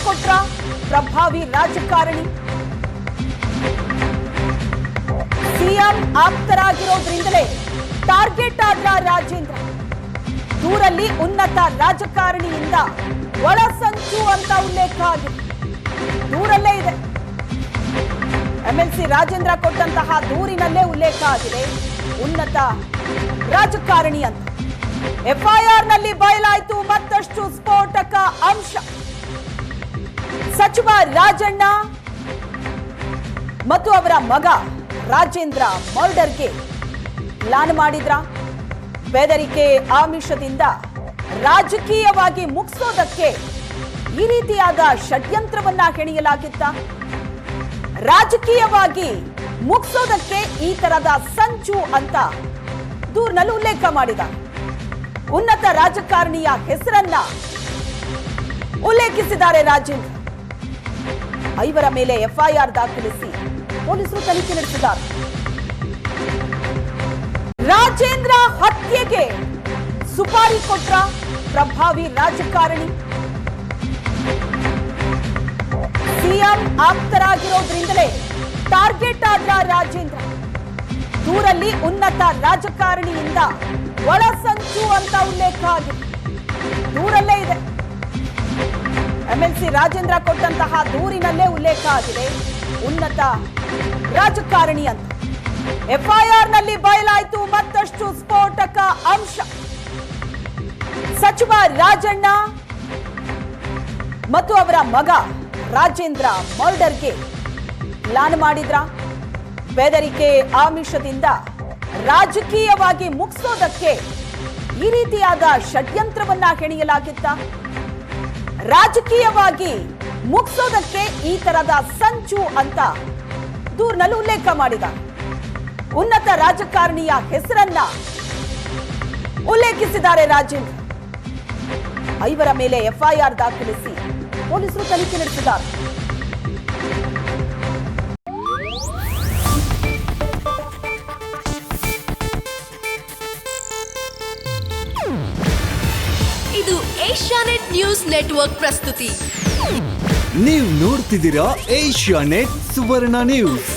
ಕೊಟ್ರ ಪ್ರಭಾವಿ ರಾಜಕಾರಣಿ. ಸಿಎಂ ಆಪ್ತರಾಗಿರೋದ್ರಿಂದಲೇ ಟಾರ್ಗೆಟ್ ಆದ್ರ ರಾಜೇಂದ್ರ. ದೂರಲ್ಲಿ ಉನ್ನತ ರಾಜಕಾರಣಿಯಿಂದ ಒಳಸಂಚು ಅಂತ ಉಲ್ಲೇಖ ಆಗಿದೆ. ದೂರಲ್ಲೇ ಇದೆ. ಎಂಎಲ್ಸಿ ರಾಜೇಂದ್ರ ಕೊಟ್ಟಂತಹ ದೂರಿನಲ್ಲೇ ಉಲ್ಲೇಖ ಆಗಿದೆ ಉನ್ನತ ರಾಜಕಾರಣಿ ಅಂತ. ಎಫ್ಐಆರ್ ನಲ್ಲಿ ಬಯಲಾಯಿತು ಮತ್ತಷ್ಟು ಸ್ಫೋಟಕ ಅಂಶ. ಸಚಿವ ರಾಜಣ್ಣ ಮತ್ತು ಅವರ ಮಗ ರಾಜೇಂದ್ರ ಮರ್ಡರ್ಗೆ ಪ್ಲಾನ್ ಮಾಡಿದ್ರ. ಬೆದರಿಕೆ ಆಮಿಷದಿಂದ ರಾಜಕೀಯವಾಗಿ ಮುಗಿಸೋದಕ್ಕೆ ಈ ರೀತಿಯಾದ ಷಡ್ಯಂತ್ರವನ್ನ ಹೆಣೆಯಲಾಗಿತ್ತ. ರಾಜಕೀಯವಾಗಿ ಮುಗಿಸೋದಕ್ಕೆ ಈ ತರದ ಸಂಚು ಅಂತ ದೂರಿನಲ್ಲಿ ಉಲ್ಲೇಖ ಮಾಡಿದ. ಉನ್ನತ ರಾಜಕಾರಣಿಯ ಹೆಸರನ್ನ ಉಲ್ಲೇಖಿಸಿದ್ದಾರೆ ರಾಜೇಂದ್ರ. 5 ಮೇಲೆ ಎಫ್ಐಆರ್ ದಾಖಲಿಸಿ ಪೊಲೀಸರು ತನಿಖೆ ನಡೆಸಿದ್ದಾರೆ. ರಾಜೇಂದ್ರ ಹತ್ಯೆಗೆ ಸುಪಾರಿ ಕೊಟ್ರ ಪ್ರಭಾವಿ ರಾಜಕಾರಣಿ. ಸಿಎಂ ಆಪ್ತರಾಗಿರೋದ್ರಿಂದಲೇ ಟಾರ್ಗೆಟ್ ಆದ್ರ ರಾಜೇಂದ್ರ. ದೂರಲ್ಲಿ ಉನ್ನತ ರಾಜಕಾರಣಿಯಿಂದ ಒಳಸಂಚು ಅಂತ ಉಲ್ಲೇಖ ಆಗಿದೆ. ದೂರಲ್ಲೇ ಇದೆ. ಎಂಎಲ್ಸಿ ರಾಜೇಂದ್ರ ಕೊಟ್ಟಂತಹ ದೂರಿನಲ್ಲೇ ಉಲ್ಲೇಖ ಆಗಿದೆ ಉನ್ನತ ರಾಜಕಾರಣಿ ಅಂತ. ಎಫ್ಐಆರ್ ನಲ್ಲಿ ಬಯಲಾಯಿತು ಮತ್ತಷ್ಟು ಸ್ಫೋಟಕ ಅಂಶ. ಸಚಿವ ರಾಜಣ್ಣ ಮತ್ತು ಅವರ ಮಗ ರಾಜೇಂದ್ರ ಮರ್ಡರ್ಗೆ ಪ್ಲಾನ್ ಮಾಡಿದ್ರ. ಬೆದರಿಕೆ ಆಮಿಷದಿಂದ ರಾಜಕೀಯವಾಗಿ ಮುಗಿಸೋದಕ್ಕೆ ಈ ರೀತಿಯಾದ ಷಡ್ಯಂತ್ರವನ್ನ ಹೆಣೆಯಲಾಗಿತ್ತ. ರಾಜಕೀಯವಾಗಿ ಮುಗಿಸೋದಕ್ಕೆ ಈ ತರದ ಸಂಚು ಅಂತ ದೂರಿನಲ್ಲಿ ಉಲ್ಲೇಖ ಮಾಡಿದ. ಉನ್ನತ ರಾಜಕಾರಣಿಯ ಹೆಸರನ್ನ ಉಲ್ಲೇಖಿಸಿದ್ದಾರೆ ರಾಜೇಂದ್ರ. 5 ಮೇಲೆ ಎಫ್ಐಆರ್ ದಾಖಲಿಸಿ ಪೊಲೀಸರು ತನಿಖೆ ನಡೆಸಿದ್ದಾರೆ. ಇದು ಏಷ್ಯಾನೆಟ್ ನ್ಯೂಸ್ ನೆಟ್ವರ್ಕ್ ಪ್ರಸ್ತುತಿ. ನೀವು ನೋಡ್ತಿದ್ದೀರಾ ಏಷ್ಯಾನೆಟ್ ಸುವರ್ಣ ನ್ಯೂಸ್.